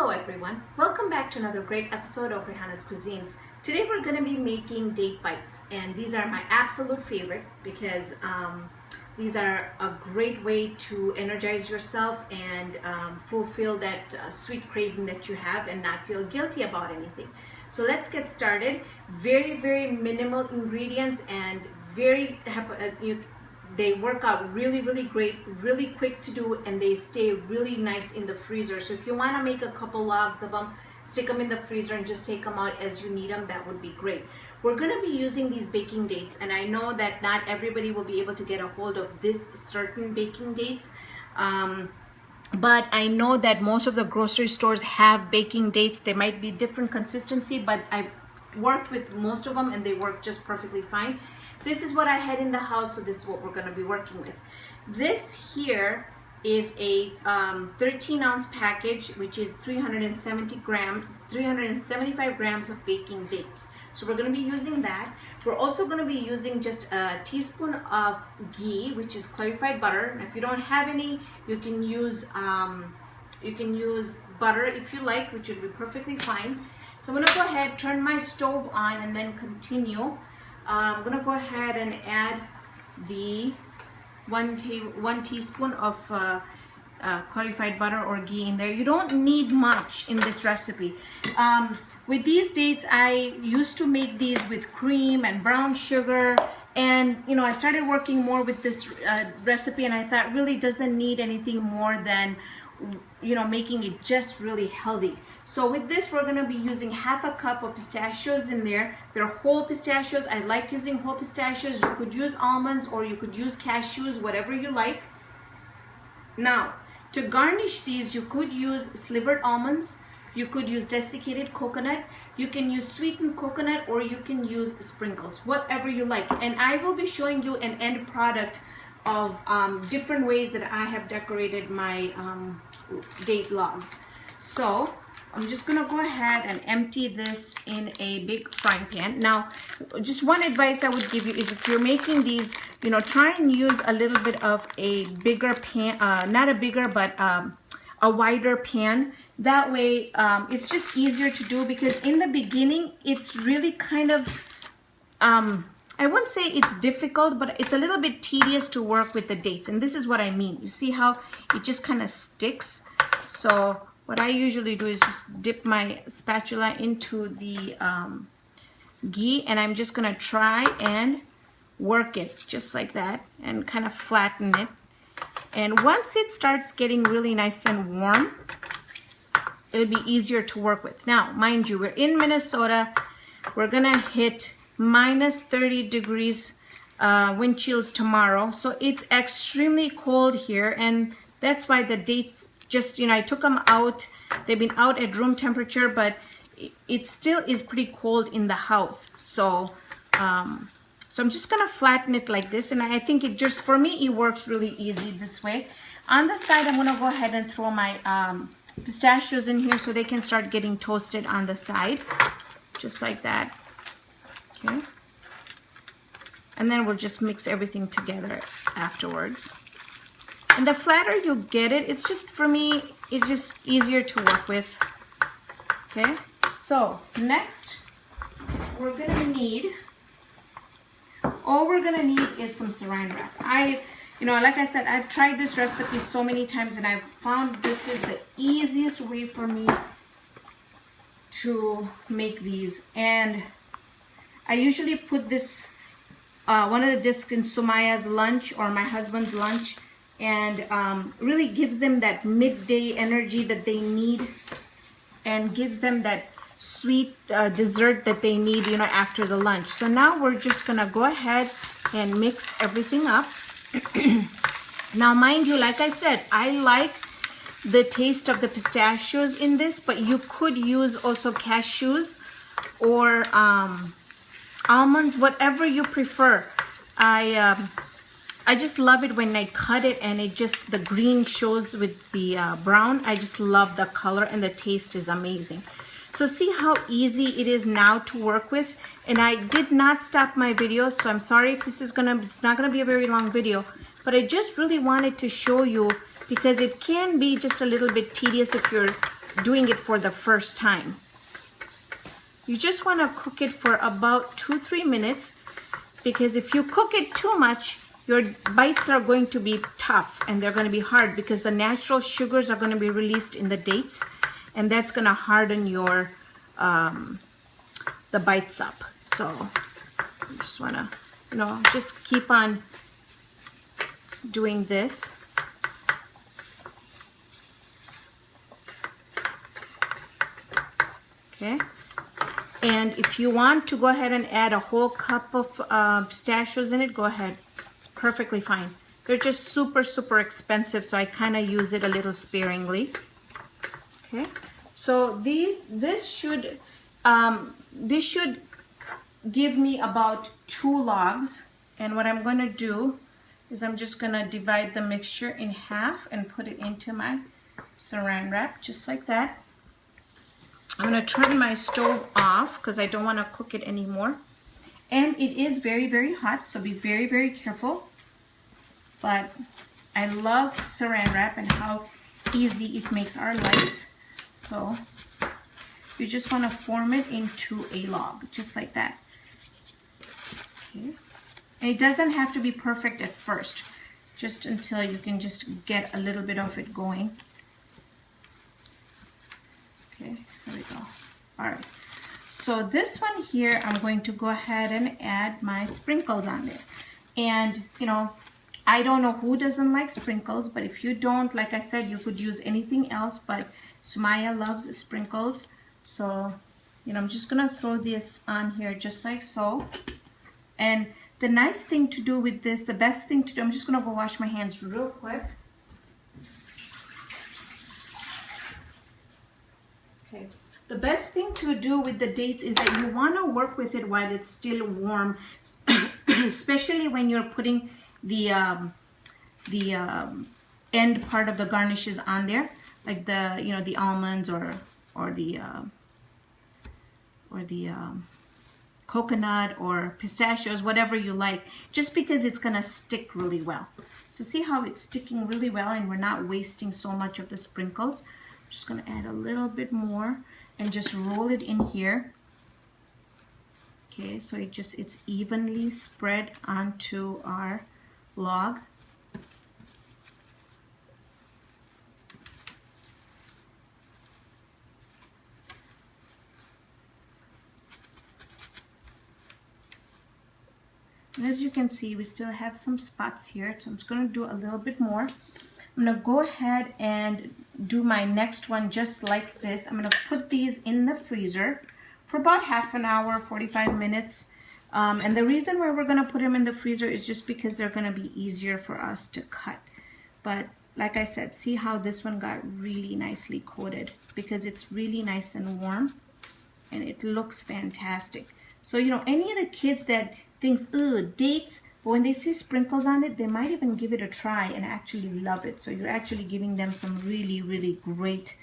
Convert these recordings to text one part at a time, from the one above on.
Hello everyone, welcome back to another great episode of Raihana's Cuisines. Today we're going to be making date bites, and these are my absolute favorite because these are a great way to energize yourself and fulfill that sweet craving that you have and not feel guilty about anything. So let's get started. Very minimal ingredients and they work out really great, really quick to do, and they stay really nice in the freezer. So if you want to make a couple logs of them, stick them in the freezer and just take them out as you need them, that would be great. We're going to be using these baking dates, and I know that not everybody will be able to get a hold of this certain baking dates, but I know that most of the grocery stores have baking dates. They might be different consistency, but I've worked with most of them and they work just perfectly fine. This is what I had in the house, so this is what we're going to be working with. This here is a 13-ounce package, which is 375 grams of baking dates. So we're going to be using that. We're also going to be using just a teaspoon of ghee, which is clarified butter. And if you don't have any, you can use butter if you like, which would be perfectly fine. So I'm going to go ahead, turn my stove on, and then continue. I'm going to go ahead and add the one teaspoon of clarified butter or ghee in there. You don't need much in this recipe. With these dates, I used to make these with cream and brown sugar, and you know, I started working more with this recipe, and I thought really doesn't need anything more than, you know, making it just really healthy. So with this, we're going to be using half a cup of pistachios in there. They're whole pistachios. I like using whole pistachios. You could use almonds or you could use cashews, whatever you like. Now, to garnish these, you could use slivered almonds. You could use desiccated coconut. You can use sweetened coconut, or you can use sprinkles, whatever you like. And I will be showing you an end product of different ways that I have decorated my date logs. So I'm just going to go ahead and empty this in a big frying pan. Now, just one advice I would give you is if you're making these, you know, try and use a little bit of a bigger pan, not a bigger, but a wider pan. That way, it's just easier to do, because in the beginning, it's really kind of, I wouldn't say it's difficult, but it's a little bit tedious to work with the dates. And this is what I mean. You see how it just kind of sticks? So what I usually do is just dip my spatula into the ghee, and I'm just going to try and work it just like that and kind of flatten it. And once it starts getting really nice and warm, it'll be easier to work with. Now, mind you, we're in Minnesota. We're going to hit minus 30 degrees wind chills tomorrow. So it's extremely cold here, and that's why the dates just, you know, I took them out. They've been out at room temperature, but it still is pretty cold in the house. So so I'm just gonna flatten it like this, and I think it just, for me, it works really easy this way. On the side, I'm gonna go ahead and throw my pistachios in here so they can start getting toasted on the side, just like that. Okay, and then we'll just mix everything together afterwards. And the flatter you get it, it's just, for me, it's just easier to work with. Okay, so next we're gonna need, all we're gonna need is some saran wrap. You know, like I said, I've tried this recipe so many times, and I've found this is the easiest way for me to make these. And I usually put this, one of the discs in Sumaya's lunch or my husband's lunch, and really gives them that midday energy that they need, and gives them that sweet dessert that they need, you know, after the lunch. So now we're just gonna go ahead and mix everything up. Now, mind you, like I said, I like the taste of the pistachios in this, but you could use also cashews or almonds, whatever you prefer. I just love it when I cut it and it just, the green shows with the brown. I just love the color, and the taste is amazing. So see how easy it is now to work with. And I did not stop my video, so I'm sorry if this is it's not gonna be a very long video, but I just really wanted to show you, because it can be just a little bit tedious if you're doing it for the first time. You just want to cook it for about 2-3 minutes, because if you cook it too much, your bites are going to be tough and they're going to be hard, because the natural sugars are going to be released in the dates, and that's going to harden your the bites up. So you just want to, you know, just keep on doing this. Okay. And if you want to go ahead and add a whole cup of pistachios in it, go ahead. It's perfectly fine. They're just super, super expensive, so I kind of use it a little sparingly. Okay. So this should give me about 2 logs. And what I'm going to do is I'm just going to divide the mixture in half and put it into my saran wrap, just like that. I'm going to turn my stove off because I don't want to cook it anymore. And it is very, very hot, so be very, very careful. But I love saran wrap and how easy it makes our lives. So you just want to form it into a log, just like that. Okay. And it doesn't have to be perfect at first, just until you can just get a little bit of it going. Okay, there we go. All right. So this one here, I'm going to go ahead and add my sprinkles on there. And, you know, I don't know who doesn't like sprinkles, but if you don't, like I said, you could use anything else, but Sumaya loves sprinkles. So, you know, I'm just going to throw this on here just like so. And the nice thing to do with this, the best thing to do, I'm just going to go wash my hands real quick. Okay. The best thing to do with the dates is that you want to work with it while it's still warm, especially when you're putting the end part of the garnishes on there, like the, you know, the almonds or the coconut or pistachios, whatever you like, just because it's gonna stick really well. So see how it's sticking really well and we're not wasting so much of the sprinkles. I'm just gonna add a little bit more and just roll it in here. Okay, so it's evenly spread onto our log. And as you can see, we still have some spots here, so I'm just going to do a little bit more. I'm going to go ahead and do my next one just like this. I'm going to put these in the freezer for about half an hour, 45 minutes. And the reason why we're going to put them in the freezer is just because they're going to be easier for us to cut. But like I said, see how this one got really nicely coated, because it's really nice and warm and it looks fantastic. So, you know, any of the kids that thinks, ugh, dates, but when they see sprinkles on it, they might even give it a try and actually love it. So you're actually giving them some really, really great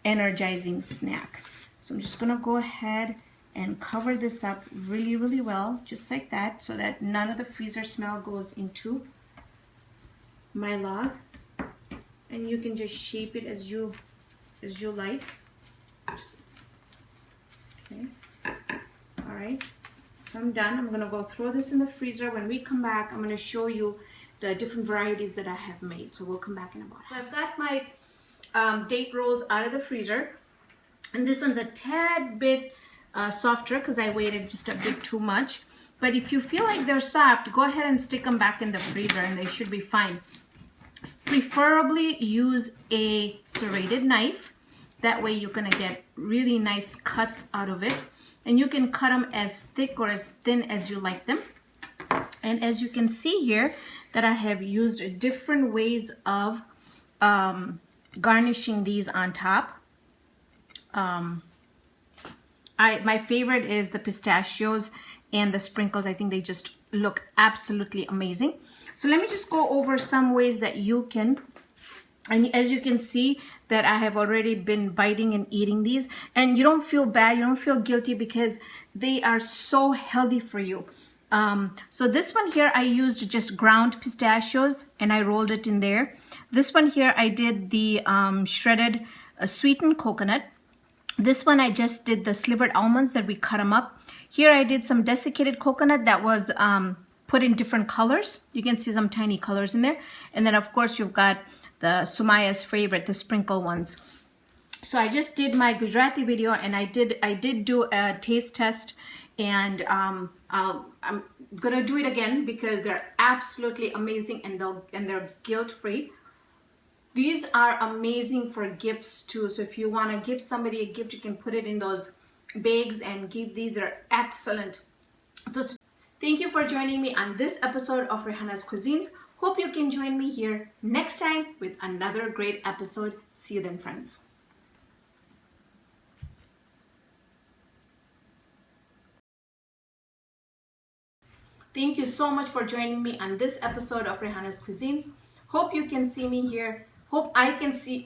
energizing snack. So I'm just gonna go ahead and cover this up really, really well, just like that, so that none of the freezer smell goes into my log. And you can just shape it as you like. Okay. All right. So I'm done. I'm gonna go throw this in the freezer. When we come back, I'm gonna show you the different varieties that I have made. So we'll come back in a while. So I've got my date rolls out of the freezer, and this one's a tad bit softer because I waited just a bit too much. But if you feel like they're soft, go ahead and stick them back in the freezer and they should be fine. Preferably use a serrated knife. That way you're gonna get really nice cuts out of it. And you can cut them as thick or as thin as you like them. And as you can see here, that I have used different ways of garnishing these on top. My favorite is the pistachios and the sprinkles. I think they just look absolutely amazing. So let me just go over some ways that you can. And as you can see that I have already been biting and eating these, and you don't feel bad, you don't feel guilty, because they are so healthy for you. So this one here, I used just ground pistachios and I rolled it in there. This one here, I did the shredded sweetened coconut. This one I just did the slivered almonds that we cut them up. Here I did some desiccated coconut that was put in different colors. You can see some tiny colors in there. And then of course you've got the Sumaya's favorite, the sprinkle ones. So I just did my Gujarati video, and I did do a taste test, and I'm gonna do it again because they're absolutely amazing, and they're guilt-free. These are amazing for gifts too. So if you want to give somebody a gift, you can put it in those bags and give. These are excellent. So thank you for joining me on this episode of Raihana's Cuisines. Hope you can join me here next time with another great episode. See you then, friends. Thank you so much for joining me on this episode of Raihana's Cuisines. Hope you can see me here. Hope I can see.